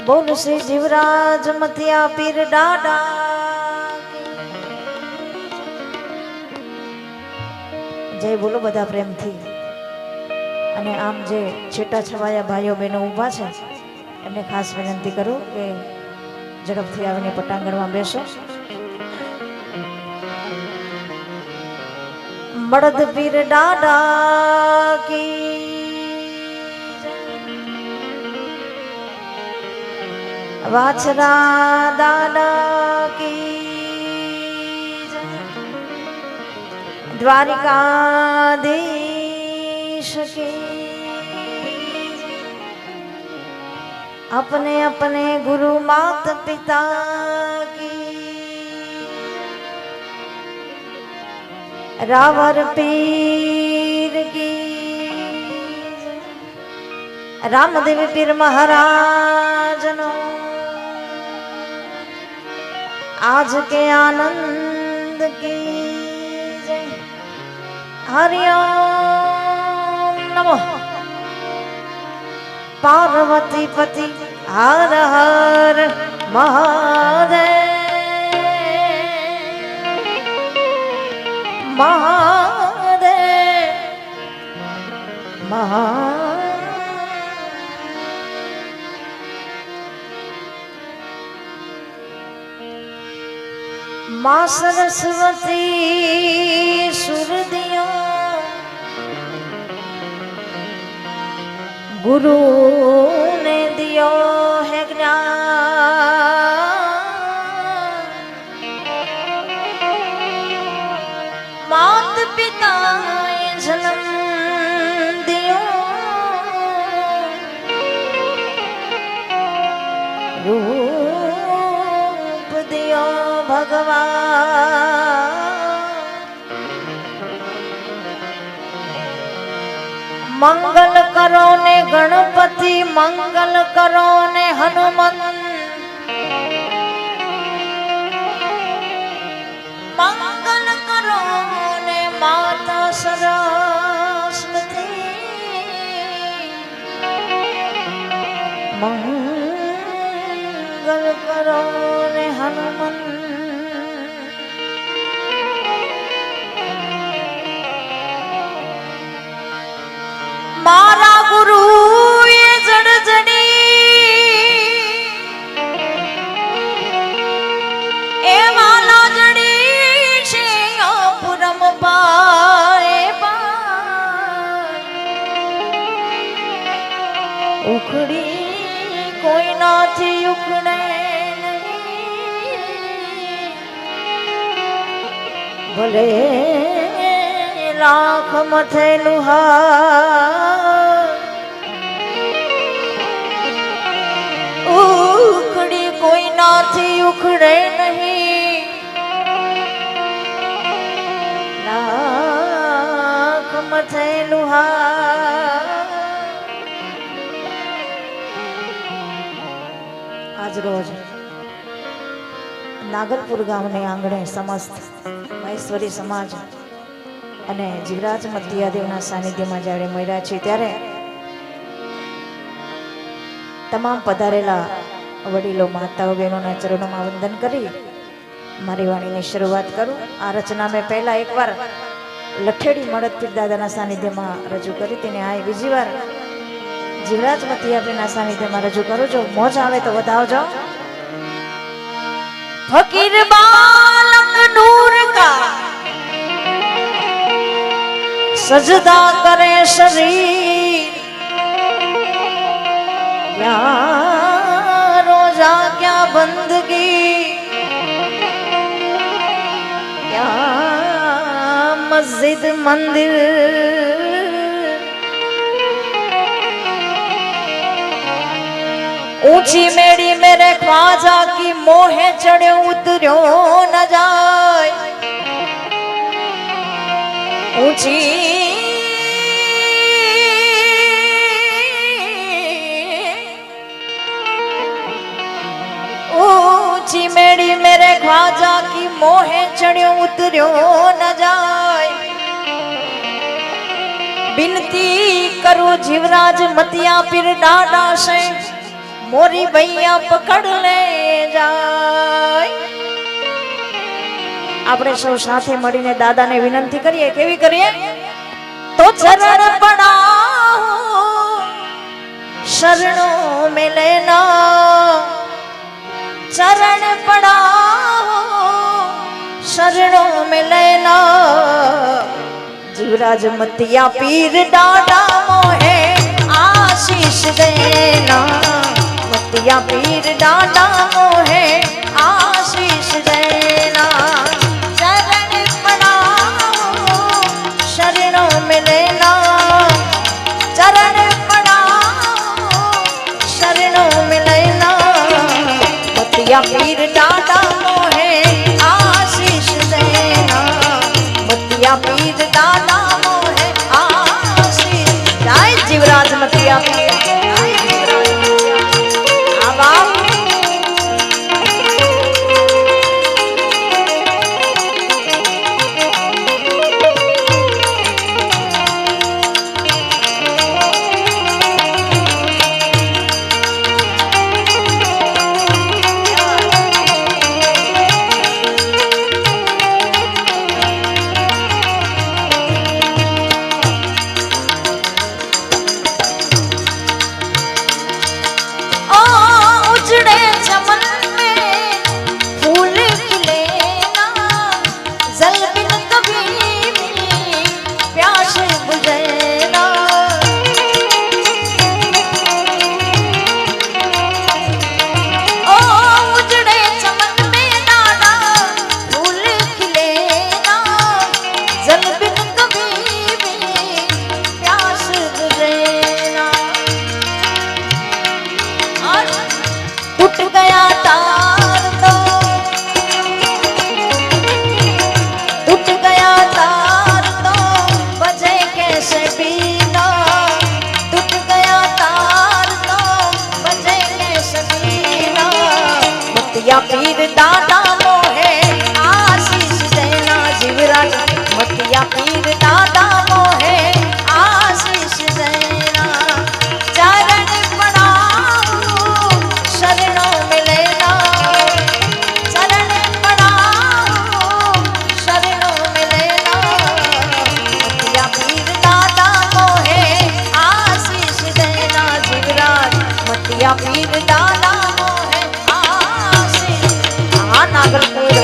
बोल श्री जीवराज मथिया पीर डाडा। जय बोलो बधा प्रेम थी। અને આમ જે છેટા છવાયા ભાઈઓ બહેનો ઊભા છે એમને ખાસ વિનંતી કરું કે ઝડપથી આવીને પટાંગણમાં બેસો. મળદ પીર ડાડા કી વાછરા દાડા की द्वारिकाधीश की अपने अपने गुरु मात पिता की रावर पीर की रामदेव पीर महाराज नो आज के आनंद की जय. हरिओम नमो पार्वती पति हर हर महादेव महादेव महा. माँ सरस्वती सुर दियो गुरु ने दियो है ज्ञान. मात पिता जन्म दियो रूप दियो भगवान. मंगल करो ने गणपति मंगल करो ने हनुमान. मंगल करो ने माता सरस्वती. मंगल करो ने हनुमान. मारा गुरु ये जड़जड़ी ए माला जड़ी से पुरम पाए पाए. उखड़ी कोई ना थी उखड़े भले लाख मथे लुहार. उखड़ी कोई ना थी उखड़े नहीं लाख मथे लुहार. आज रोज नागलपुर गामने आंगणे समस्त મહેશ્વરી સમાજ અને જીવરાજ મતિયાદેવના સાનિધ્યમાં જ્યારે મળ્યા છે ત્યારે તમામ પધારેલા વડીલો માતાઓ બહેનોના ચરણોમાં વંદન કરી મારી વાણીની શરૂઆત કરું. આ રચના મેં પહેલા એકવાર લઠેડી મળદ પીર દાદાના સાનિધ્યમાં રજૂ કરી તેને આ બીજી વાર જીવરાજ મતિયાદેવના સાનિધ્યમાં રજૂ કરું. જો મોજ આવે તો વધાવજો. ફકીર બાલક નૂર કા सजदा करे शरीर क्या रोजा क्या बंदगी क्या मस्जिद मंदिर. ऊंची मेरी मेरे ख्वाजा की मोहे चढ़े उतरो न जाए. ऊंची ऊंची मेरी मेरे ख्वाजा की मोहे चढ़ो उतरो न जाए. बिनती करो जीवराज मतिया पीर डाडा से मोरी भैया पकड़ ले जाय। આપણે સૌ સાથે મળીને દાદાને વિનંતી કરીએ, કેવી કરીએ? તો ચરણ પડાઓ શરણો में लेना, चरण पड़ाओ शरणों में लेना। जीवराज मतिया पीर डाडा मोहे आशीष देना, मतिया पीर डाडा मोहे आशीष देना। चरण पड़ाओ शरणों में लेना, चरण या पीर दादा मोहे आशीष देना, मतिया पीर दादा मोहे आशीष। जय जीवराज मतिया पीर। या पीर दादा मोहे आशीष देना, जीवराज मतिया पीर दादा मोहे आशीष देना। चरण पड़ाओ शरणों में लेना, चरण पड़ाओ शरणों में लेना। मतिया पीर दादा मोहे आशीष देना, जीवराज मतिया पीर दादा नागरपुर।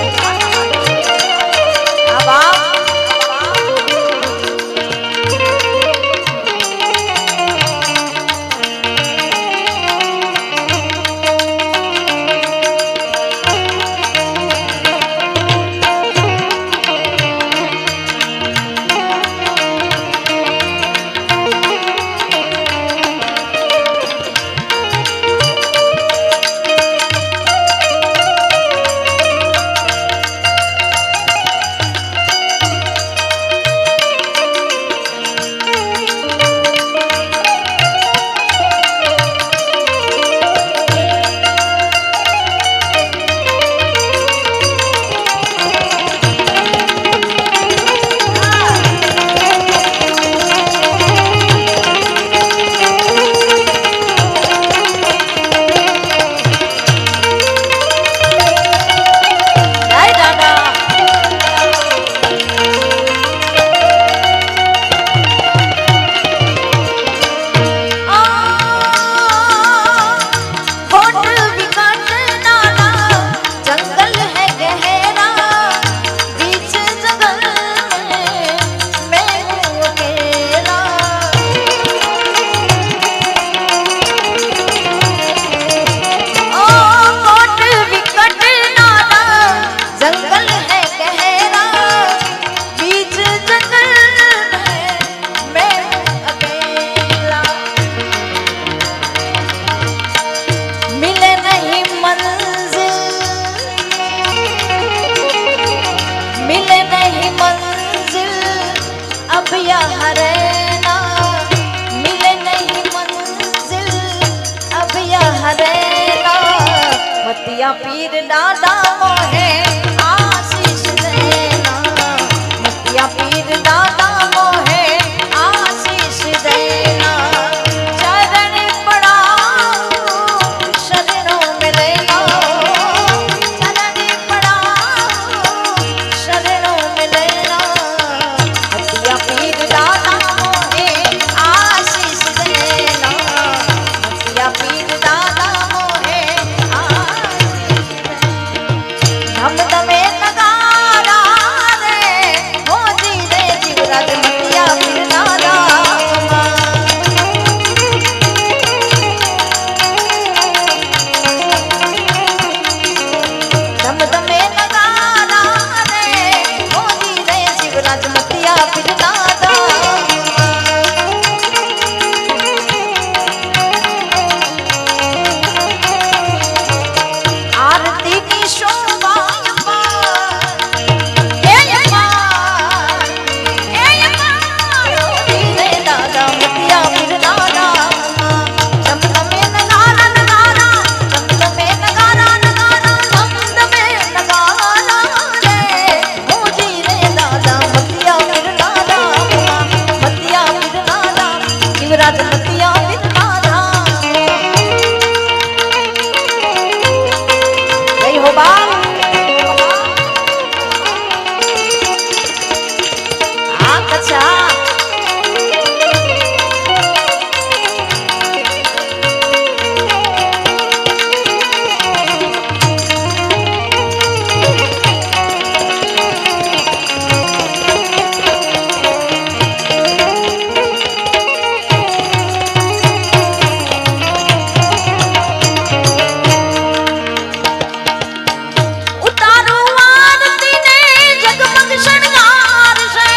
मतिया पीर दादा मोहे आशीष देना, मतिया पीर दादा मोहे आशीष देना। चरण पड़ाओ હા કચ્છા ઉતારો આરતી ને જગમગ શણગાર છે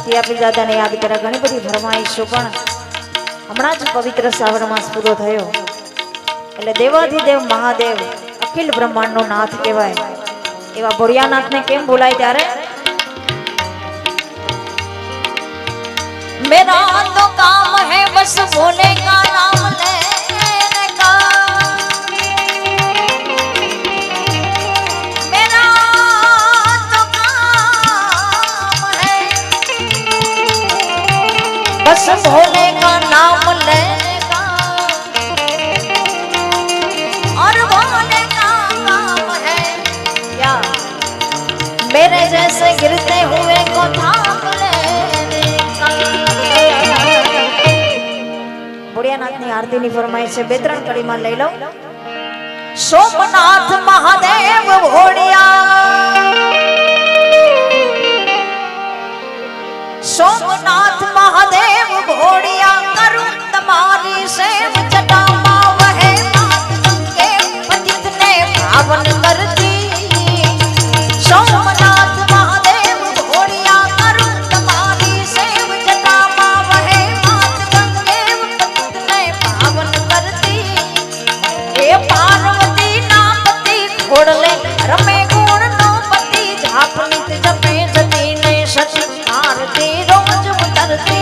ટીયા પીરદાદાને યાદ કર્યા ઘણી બધી ફરમાઈશો પણ હમણાં જ પવિત્ર શ્રાવણ માસ પૂરો થયો એટલે દેવાધિદેવ મહાદેવ અખિલ બ્રહ્માંડનો નાથ કહેવાય એવા ભોળિયાનાથને કેમ બોલાય ત્યારે मेरा तो काम है बस भोले का नाम लेने का मेरा तो काम है बस भोले का नाम लेने का और भोले का काम है क्या मेरे जैसे गिरते हुए को थाम लेने का ભોળિયાનાથની આરતીની ફરમાઈશ છે બે ત્રણ કડીમાં લઈ લઉં सोमनाथ महादेव भोड़िया सोमनाथ महादेव भोड़िया करूं तुम्हारी सेव जटामा वह मात गंगे जितने पावन करती सोमनाथ महादेव भोड़िया करूं तुम्हारी सेव जटामा वह मात गंगे जितने पावन करती हे पार्वती ना पति खोड़ले रमे गुण नो पति झापनित जपे जती ने सच आरती रोज उतरती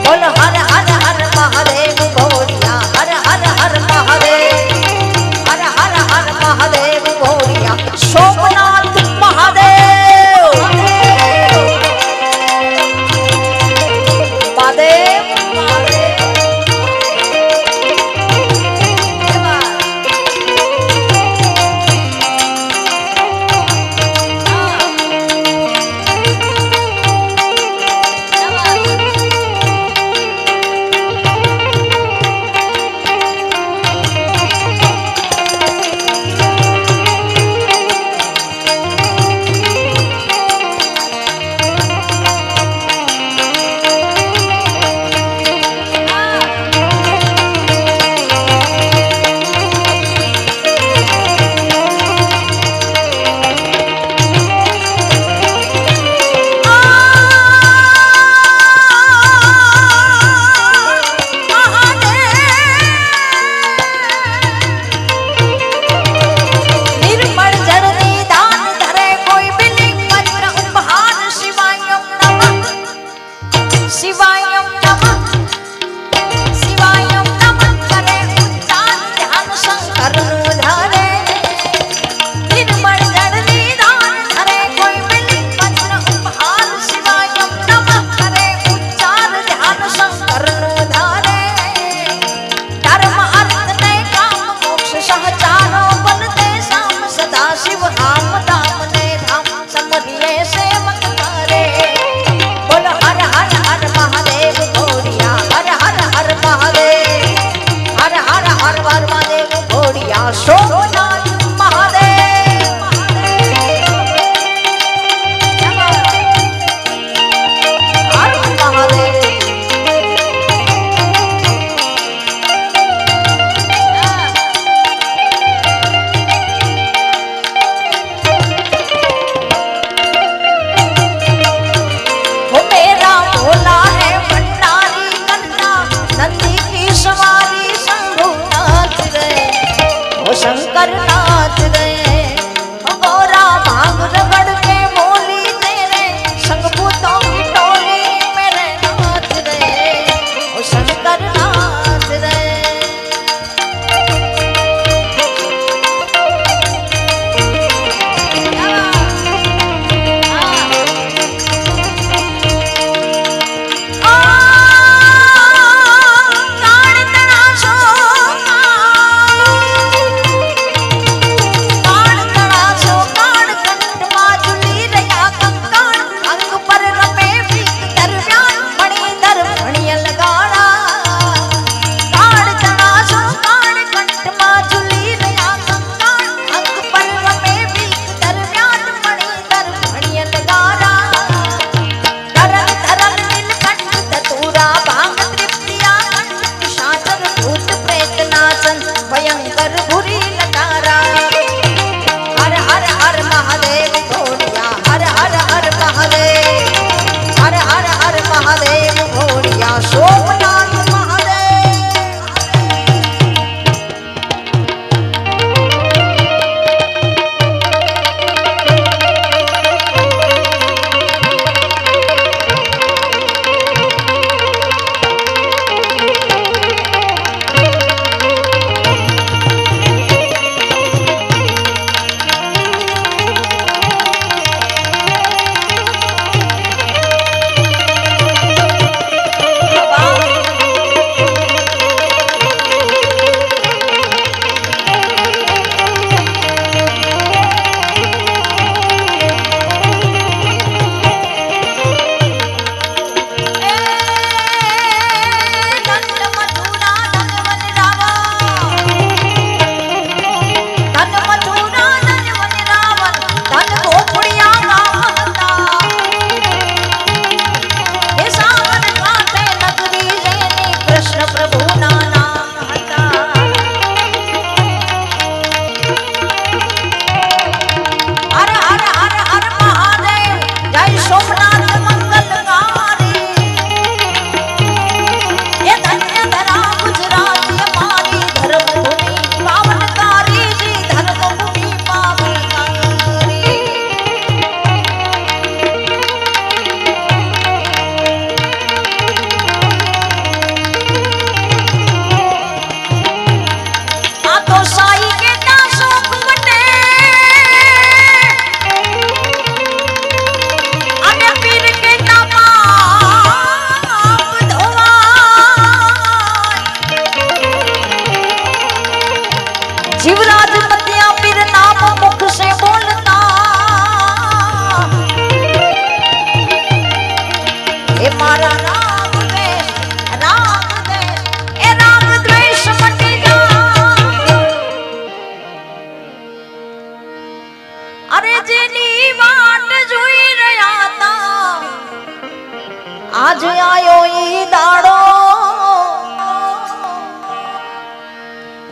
बोल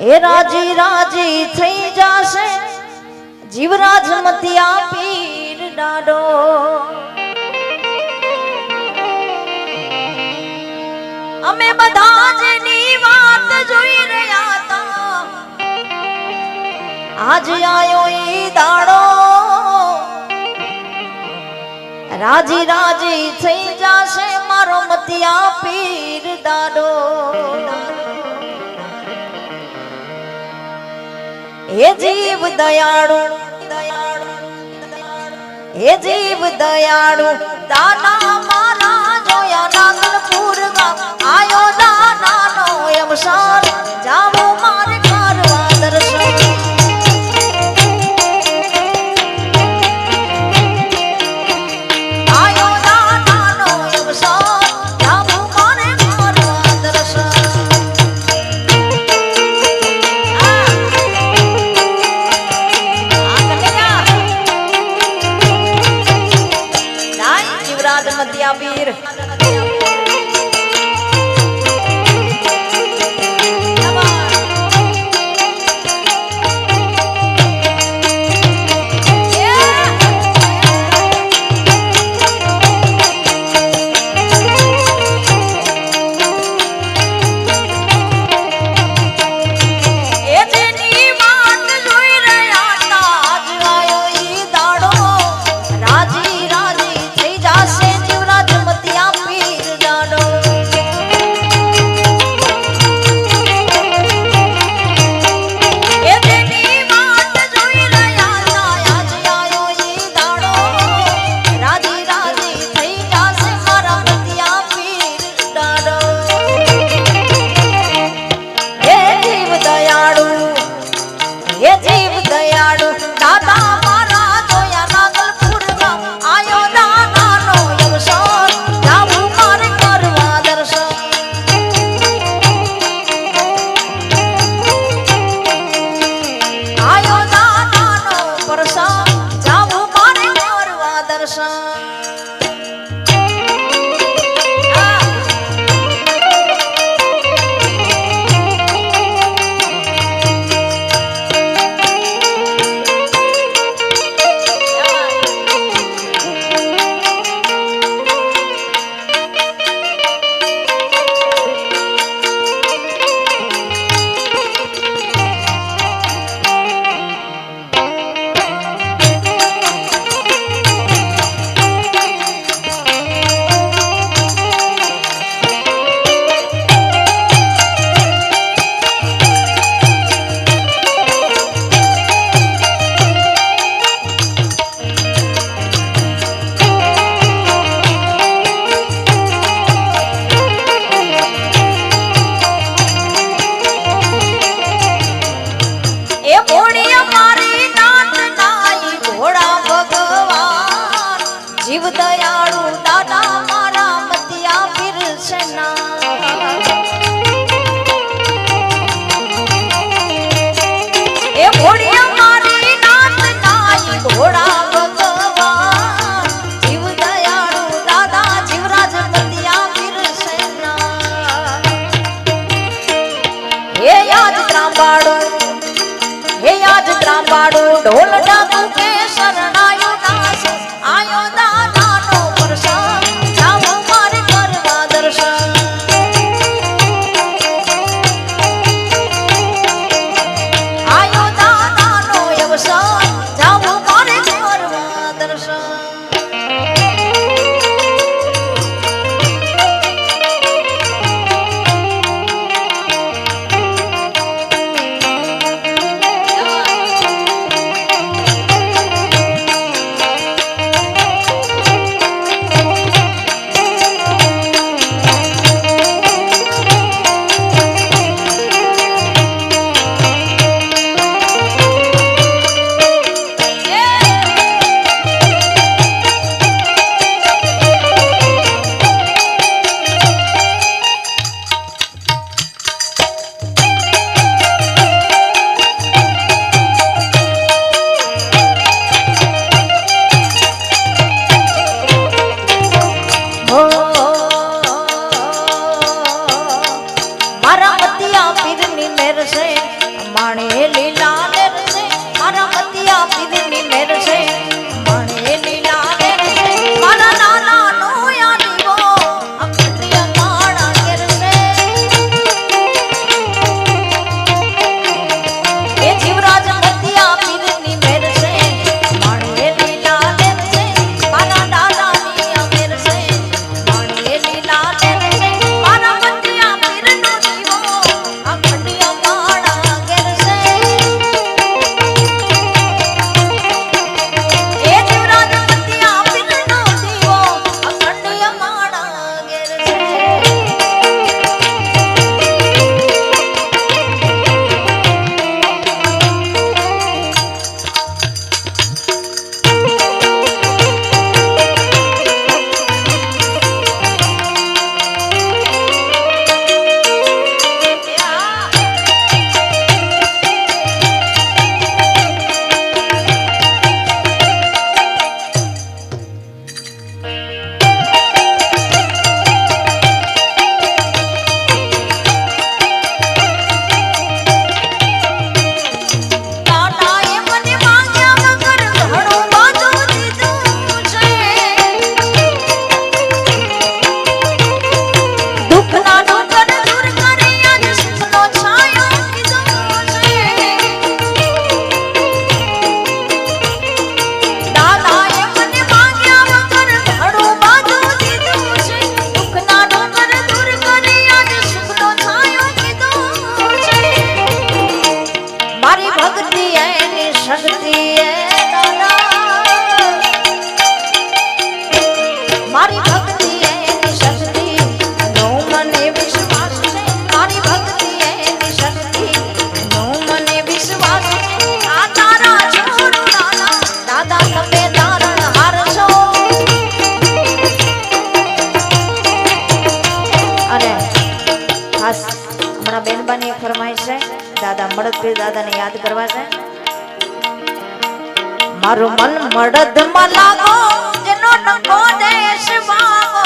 એ રાજી રાજી થઈ જાશે જીવરાજ મતિયા પીર ડાડો અમે બધા જેની વાત જોઈ રહ્યા હતા આજ આયો ઈ દાડો રાજી રાજી થઈ જાશે મારો મતિયા પીર ડાડો હે જીવ દયાળુ હે જીવ દયાળુ દાના મારા જોયા નાગલપુર ગામ આયો દાનાનો અવસર જાવો મારે કરવા દર્શન આયો દાનાનો અવસર જાવો મારે કરવા દર્શન મતિયા પીર જીવ દયાળુ દાદા મારા મતિયા પીર એ ઘોડિયા મારી નાત નાઈ ઘોડા ભગવાન જીવ દયાળુ દાદા જીવરાજ મતિયા પીર હે યાદ ત્રાંબાડો ઢોલ ડાકુ કે શરણાયો દાસ આયો દાનાનો પ્રસાદ જાવો મારે કરવા દર્શન આયો દાનાનો અવસર જાવો મારે કરવા દર્શન માણે લીલા લેર છે મારા મતિયા પીરની મેર છે માણે લીલા લેર છે મારા નાના નો યાદીવો અખંડિયા માણા કેર છે એ જીવરાજ મતિયા પીરની મેર છે માણે લીલા લેર છે મારા દાદાની અમેર છે માણે લીલા લેર છે મારા મતિયા પીરનો દીવો અખંડિયા માણા કેર છે એ જીવરાજ મતિયા પીરનો દીવો અખંડિયા માણા કેર છે દાદાએ મને માંગ્યા વગર ઘણું બધું દીધું છે દુઃખના ડોંગર દૂર કરી આજ સુખનો છાયો કીધો છે દાદાએ મને માંગ્યા વગર ઘણું બધું દીધું છે દુઃખના ડોંગર દૂર કરી આજ સુખનો છાયો કીધો છે મારી ભક્તિ એની શક્તિ એ દાદા મારી ભક્તિ એની શક્તિ નો મને વિશ્વાસ છે મારી ભક્તિ એની શક્તિ નો મને વિશ્વાસ છે આ તારા છોડું દાદા દાદા તમે તારણ હારશો અને ખાસ હમણાં બેનબાની એક ફરમાઈશ છે દાદા મળદપીર દાદાને યાદ કરવા છે. મારું મન મળદમાં લાગો જેનો નકો દેશ ભાગો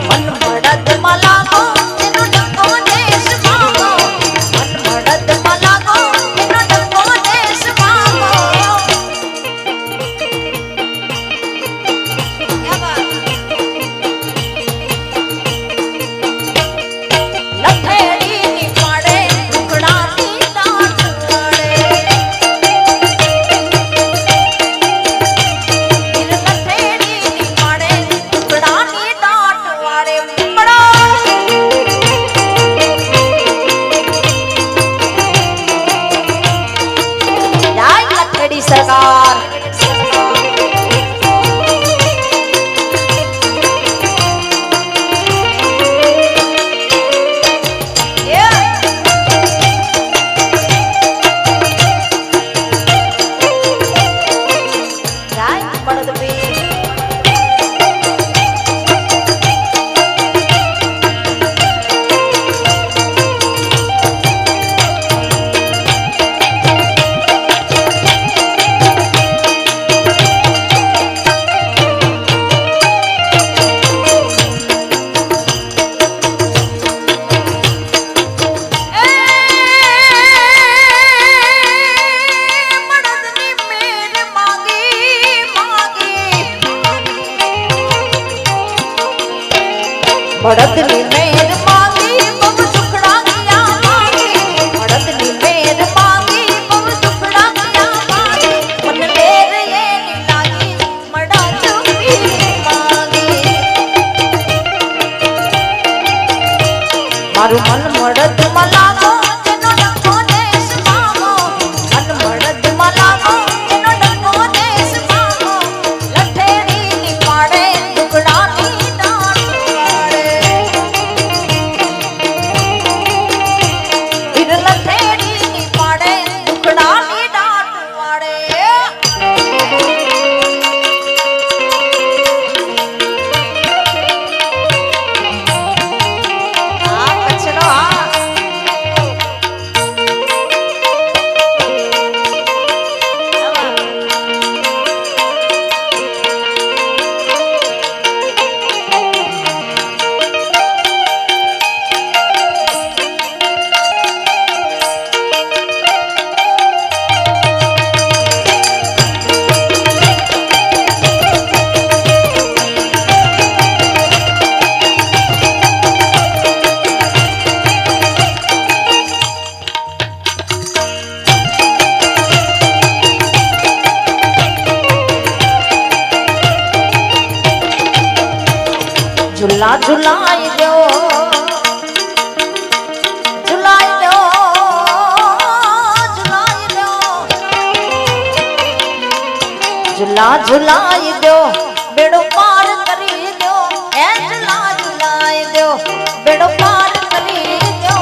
મન મળદમાં લાગો જેનો નકો દેશ ભાગો મન મળદમાં લાગો જેનો નકો દેશ ભાગો લઠેડીની પાડે ટુકડાની દાટ વળે લઠેડીની પાડે ટુકડાની દાટ વાળે જય લઠેડી સરકાર જય મળદપીર મળદની મેર માંગી માંગી મળદની મેર માંગી બહુ દુખડા ગયા માંગી મળદની મેર માંગી બહુ દુખડા ગયા માંગી મન મેર એની લાગી મળદ પીર માંગી મારું મન મળદમાં લાગો જેનો નકો દેશ ભાગો મન મળદમાં લાગો જેનો નકો દેશ ભાગો લઠેડીની પાડે ટુકડાની દાટ વળે ઈર લઠેડીની પાડે ટુકડાની દાટ વળે આ પછડો આ झूला झुलाई दो झुलाई दो झुलाई दो झूला झुलाई दो बेड़ो पार करी दो ए झूला झुलाई दो बेड़ो पार करी दो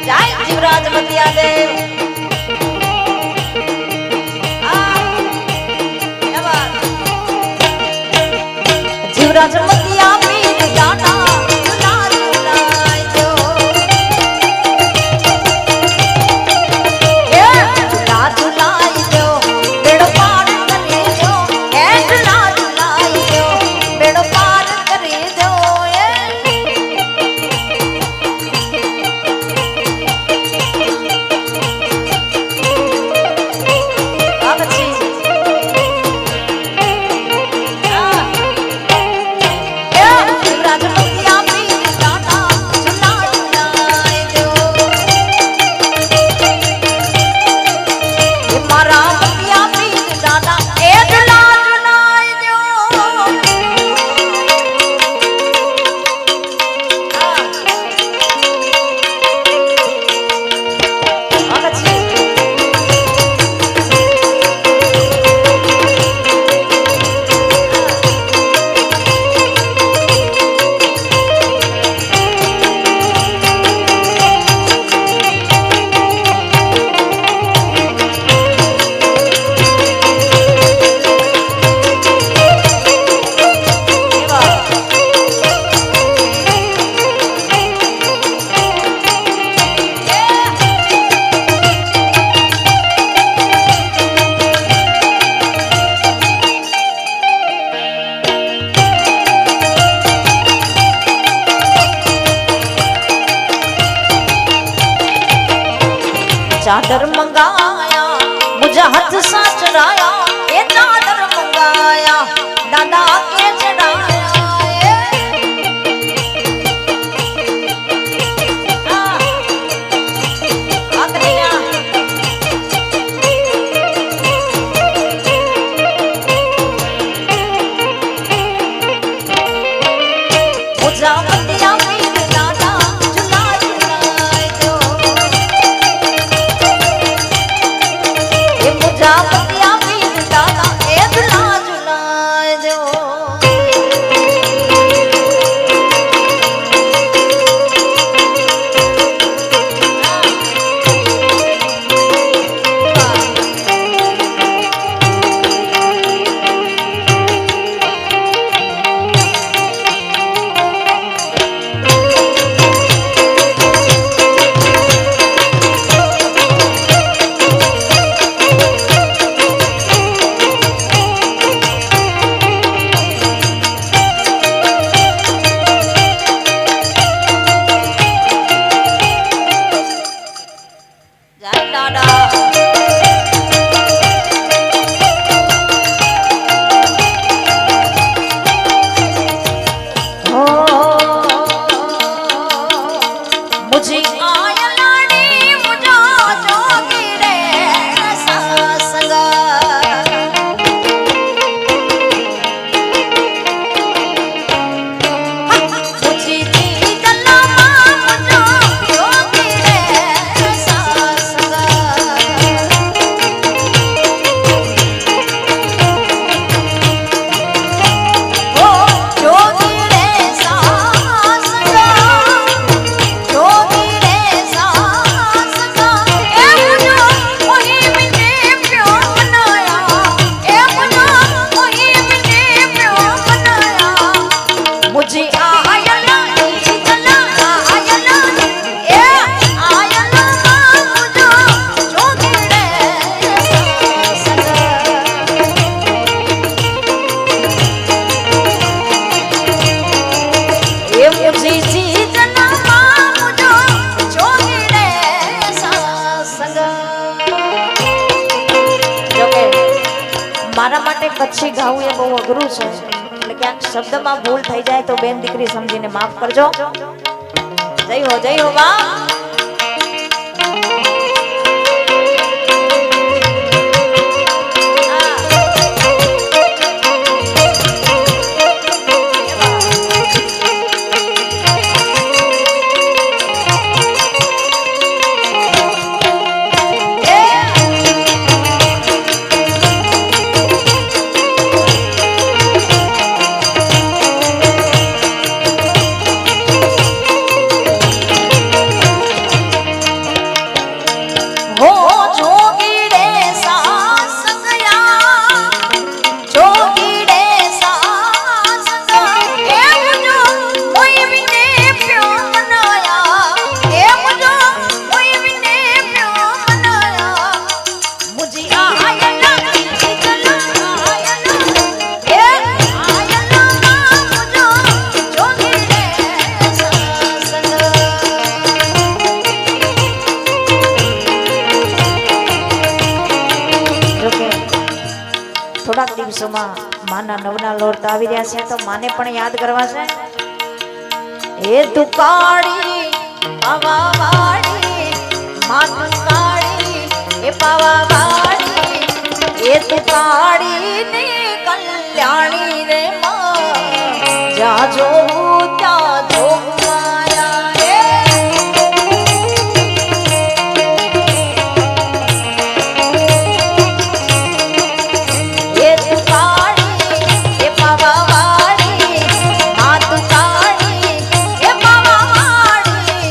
जय जीवराज मतिया देव जीवराज मतिया पीर दाना झूला झुलाई दो ए झूला झुलाई दो बेड़ो पार करी दो ए झूला झुलाई दो बेड़ो पार करी दो जीवराज मतिया पीर दाना झूला झुलाई दो मारा मतिया पीर दाना ए झूला झुलाई दो चादर मंगाया मुझे हाथ सा चढ़ाया ये चादर मंगाया दादा के चढ़ाया मुझा मतिया पीर दादा झूला झुलाई दो मुझा मतिया पीर दादा ए झूला झुलाई दो जय दादा हो मुझे आया लाड़ी मुझा जोगी रे सासंगा मुझे जी गल्ला मुझा जोगी रे सासंगा हो जोगी रे सासंगा जोगी रे सासंगा ए मुझो वही मिटे प्यार बनाया ए मुझो वही मिटे प्यार बनाया मुझे आया लाड़ी चला आया लाड़ी ए आया लामा मुझो जोगी रे सासंगा ये मुझे जी जना मुझो जोगी रे सासंगा જો કે મારા માટે કચ્છી ગાવું એ બહુ અઘરું છે એટલે ક્યાંક શબ્દમાં ભૂલ થઈ જાય તો બેન દીકરી સમજીને માફ કરજો જય હો બા દિવસોમાં માના નવના લોટ આવી રહ્યા છે તો માને પણ યાદ કરવા છે. એ તું કાળી પાવા વાળી માં તું કાળી એ પાવા વાળી એ તું કાળી ને કલ્યાણી રે માં જા જોઉં ત્યાં જોગ માયા રે. એ તું કાળી એ પાવા વાળી માં તું કાળી એ પાવા વાળી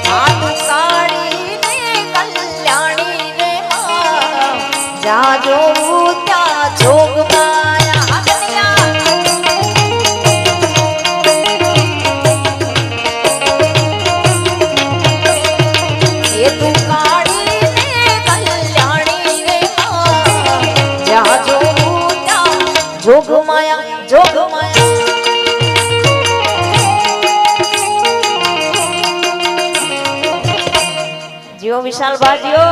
માં તું કાળી ને કલ્યાણી રે માં જા જોઉં ત્યાં જોગ માયા. હાથનિયા એ તું કાળી ને કલ્યાણી રે માં જા જોઉં ત્યાં જોગ માયા જોગ માયા. જીઓ વિશાલ ભાજીઓ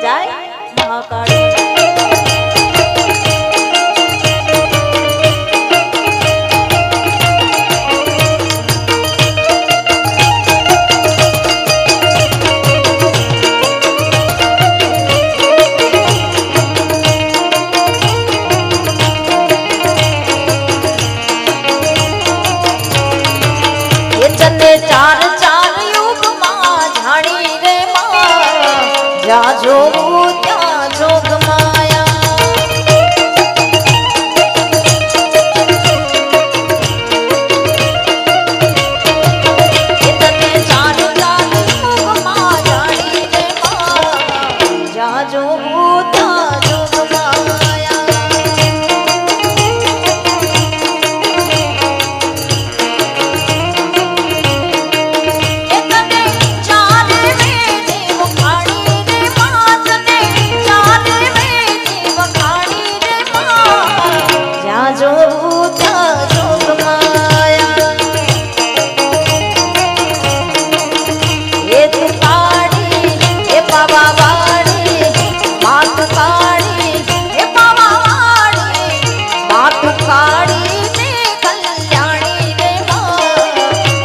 જય મહાકાળી. એ તને ચાર ચાર યુગમાં જાણી રે માં જ્યાં જોઉં ત્યાં જોગ માયા. એ તને ચાર ચાર યુગમાં જાણી રે માં જ્યાં જોઉં ત્યાં જોગ માયા. એ તને ચાર વેદી વખાણી રે માં તને ચાર વેદી વખાણી રે માં જ્યાં જોઉં ત્યાં જોગ માયા. એ તું કાળી એ પાવા વાળી માં તું કાળી એ પાવા વાળી માં તું કાળી ને કલ્યાણી રે માં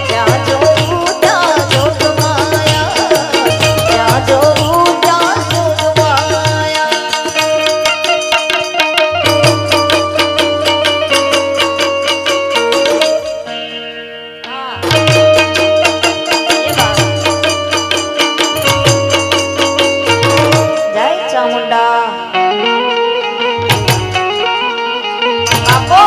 જ્યાં જોઉં ત્યાં જોગ માયા. જ્યાં જોઉં ત્યાં જોગ માયા. જય ચામુંડા બાપો.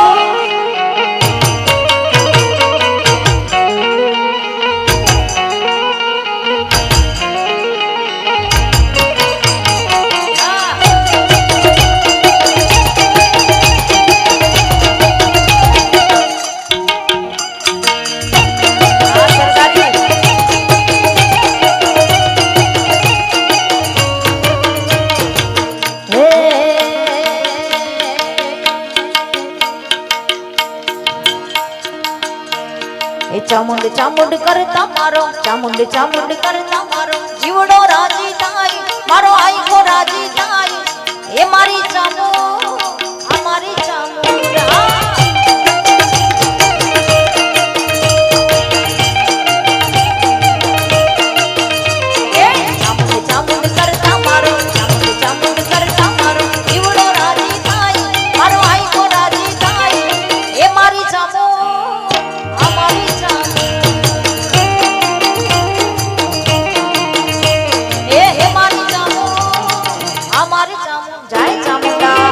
એ ચામુંડ ચામુંડ કરતા મારો ચામુંડ ચામુંડ કરતા મારો જીવડો રાજી થાય મારો આઈકો રાજી થાય. એ મારી ચામુ આ મારી ચામુંડા. એ ચામુંડ ચામુંડ કરતા મારો ચામુંડ ચામુંડ કરતા મારો જીવડો રાજી થાય મારો આઈકો રાજી થાય. એ મારી ચામુ આ મારી ચામુ. એ મારી ચામુ આ મારી ચામુ. જય ચામુંડા.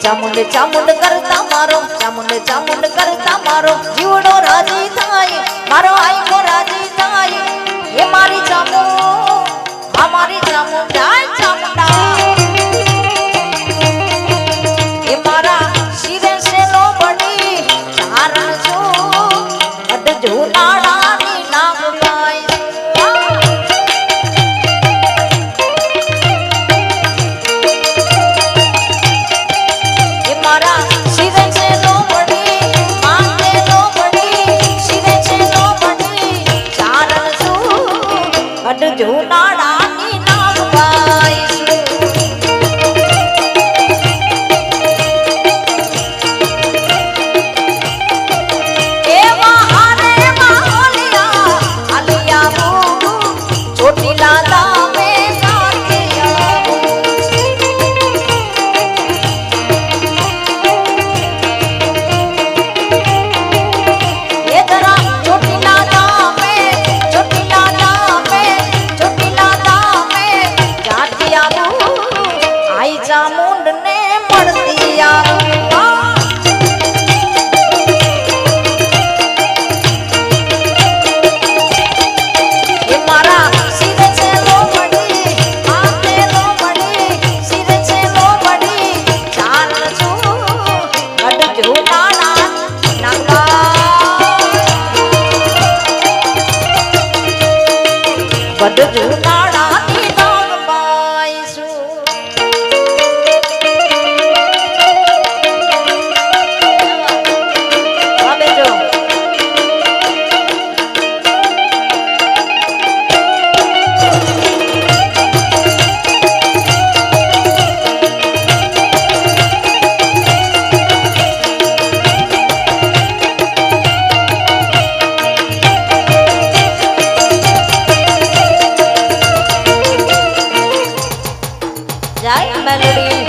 ચામુંડ ચામુંડ કરતા મારો ચામુંડ ચામુંડ કરતા મારો જીવડો રાજી થાય મારો આઈકો રાજી થાય એ મારી ચામુ આ મારી ચામુંડા ચામુંડા એ મારા શિરે સેનો બની ચારણ છું અડજો નાડાની નામ પાય જૂનાડાની નામ ગાઈશું એ મહારે મહાલિયા આલિયા ચોટીલા દામે એ જરા ચોટીલા દામે ચોટીલા દામે ચામુંડ ને મળતી મારા શિરે છે લો મળી હાથે લો મળી શિરે છે લો મળી ચાલ છું અડજો નાના નાગા બડજો નાડાની નામ પાઈશું melody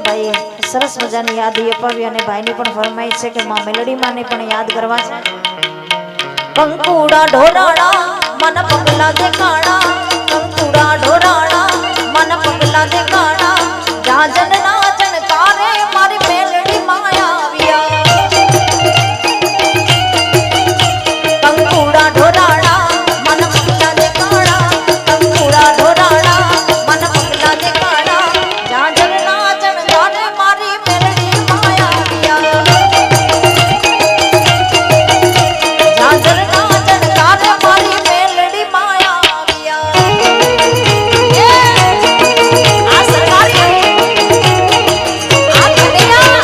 ભાઈ સરસ મજાની યાદ અપાવી અને ભાઈની પણ ફરમાઈશ છે કે માં મેલોડી માને પણ યાદ કરવા છે કંકુડા ઢોરાડા મન પગલા દેખાડા કંકુડા ઢોરાડા મન પગલા દેખાડા જાજન નાચન તારે મારી મેલડી માયા કંકુડા ઢોરાડા મન પગલા દેખાડા કંકુડા ઢોરાડા મન પગલા દેખાડા જાજન નાચન તારે મારી મેલડી માયા જાજન નાચન તારે મારી મેલડી માયા આ સરકારી આ કન્યા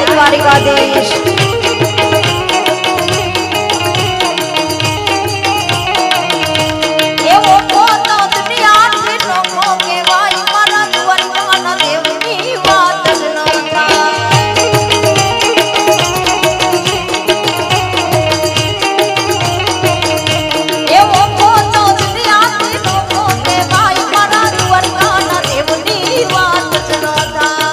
દ્વારિકાધીશ એવો પોતો દુનિયાથી નોખો કહેવાય મારા દ્વારકાના દેવની વાત જ ન થાય એવો પોતો દુનિયાથી નોખો કહેવાય મારા દ્વારકાના દેવની વાત જ ન થાય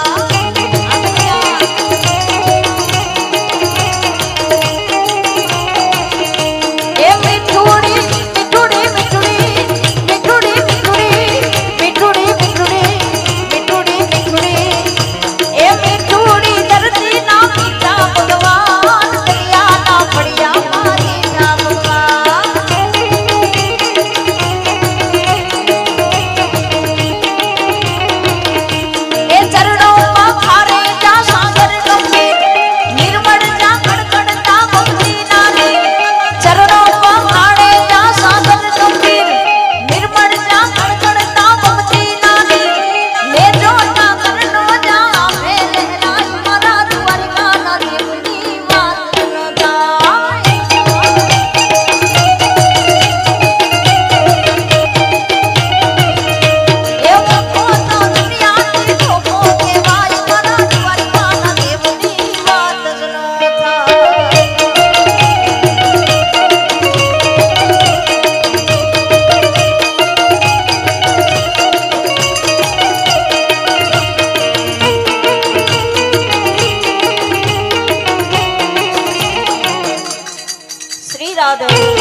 राधे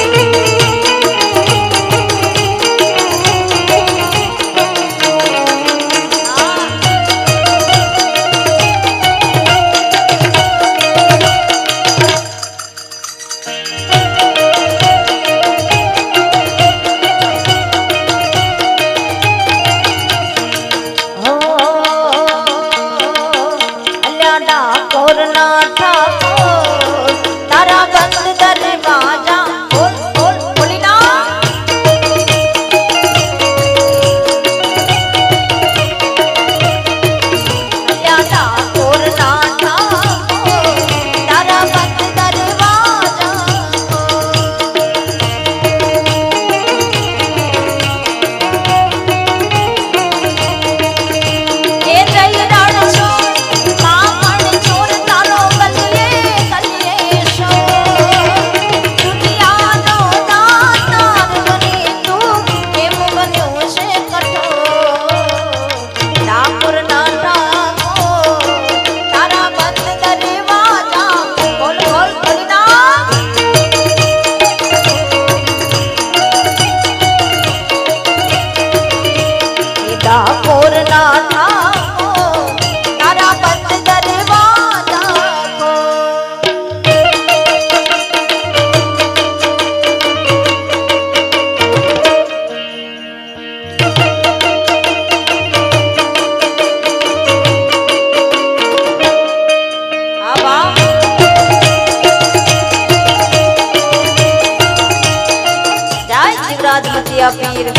राजमतिया पीर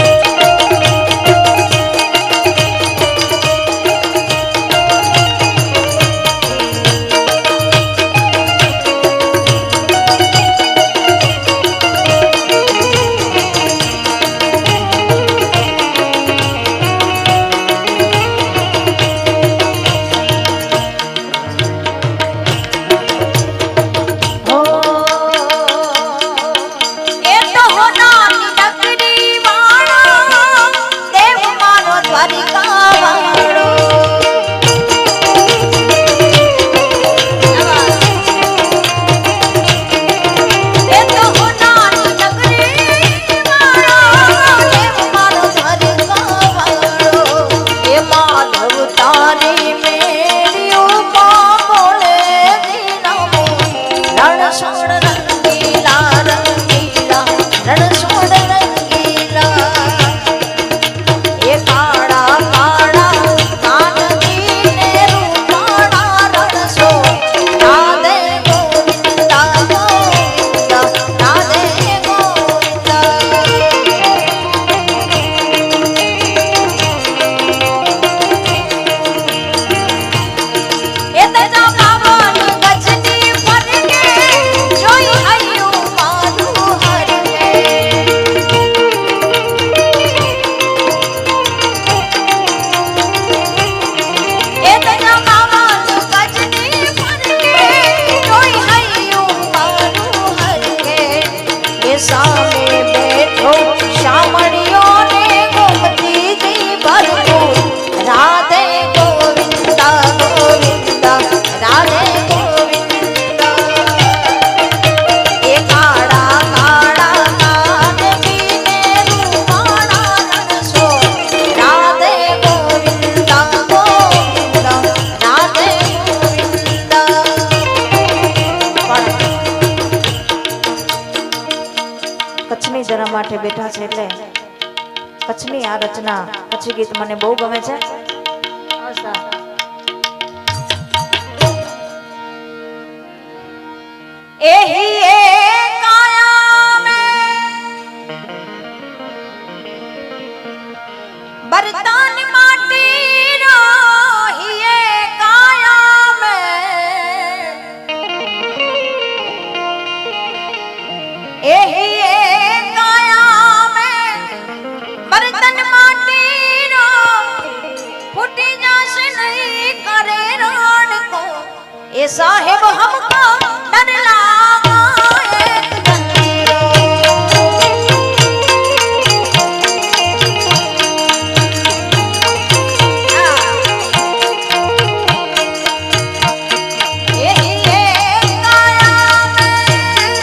જરા માટે બેઠા છે એટલે કચ્છની આ રચના કચ્છી ગીત મને બહુ ગમે છે. એહી એ કાયા મેં બરતન માટી રહી એ કાયા મેં એહી बर्तन माटी रो फूटी जासे नहीं करे रान को ये साहेब हमको डर लागा एक दंगीरो यही एक काया में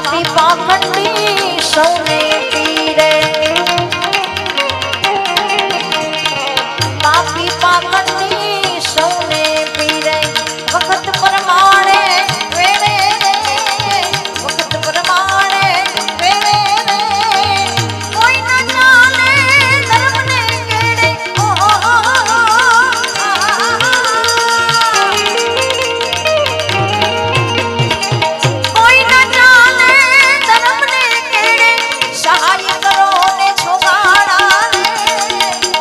પાપી પાખંડી સૌને પીરે પાપી પાખંડી સૌને પીરે વખત પ્રમાણે વેળે વખત પ્રમાણે વેળે કોઈ ન ચાલે ધર્મને કેડે કોઈ ન ચાલે ધર્મને કેડે સહાય કરો ને છોગાડા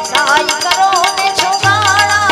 સહાય કરો ને છોગાડા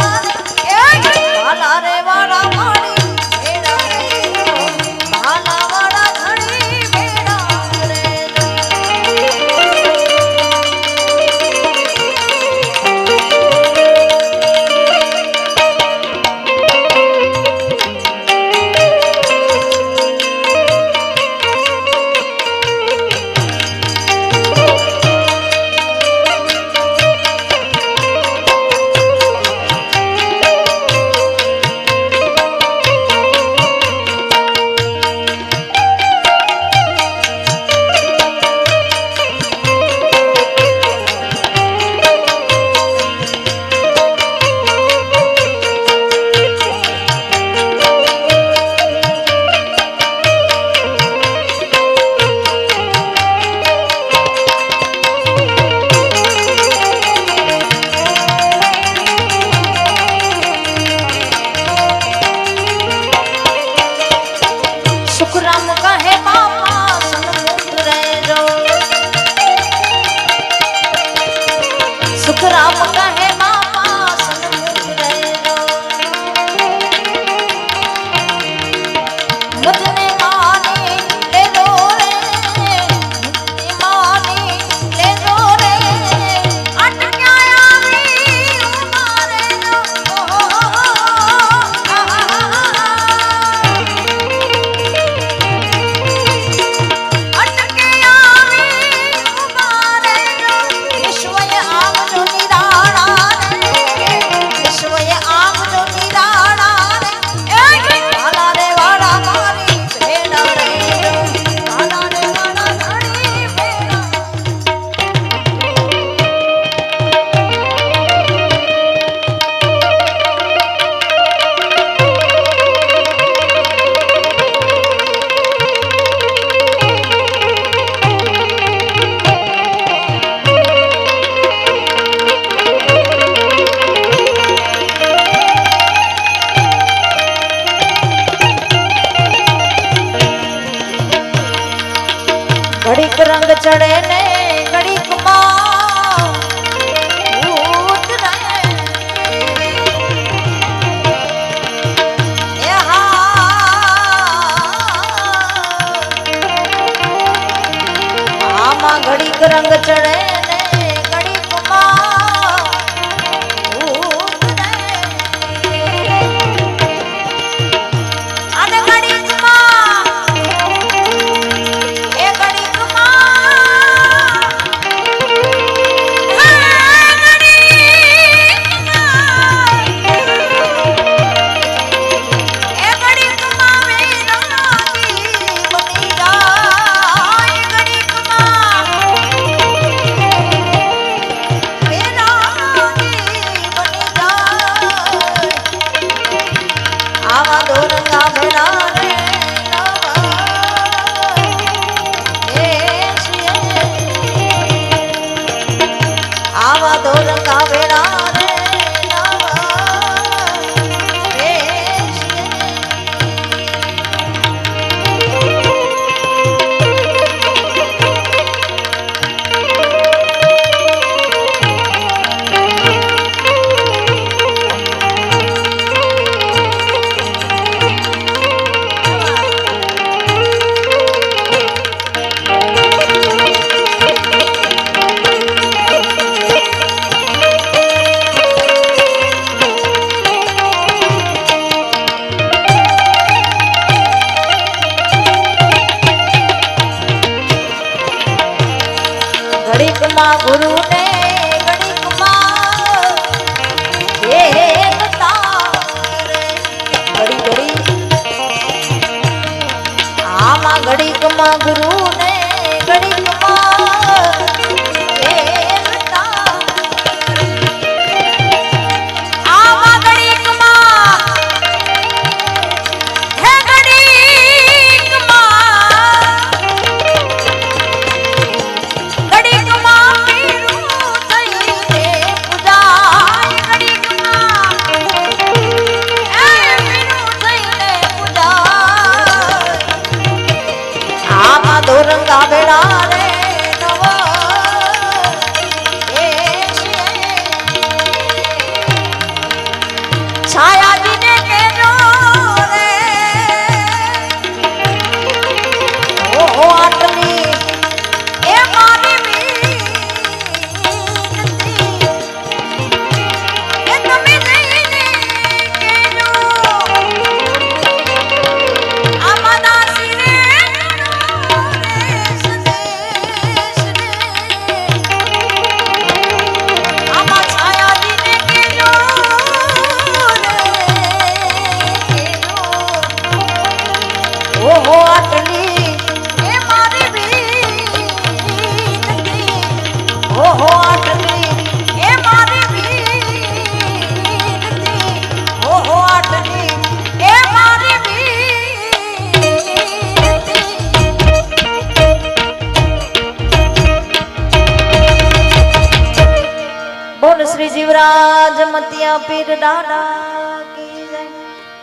મધુરાજ મતિયા પીર દાદા કી જય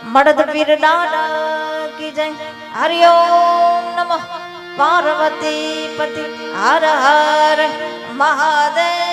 મડદ પીર દાદા કી જય હરિઓમ નમઃ પાર્વતી પતિ હર હર મહાદેવ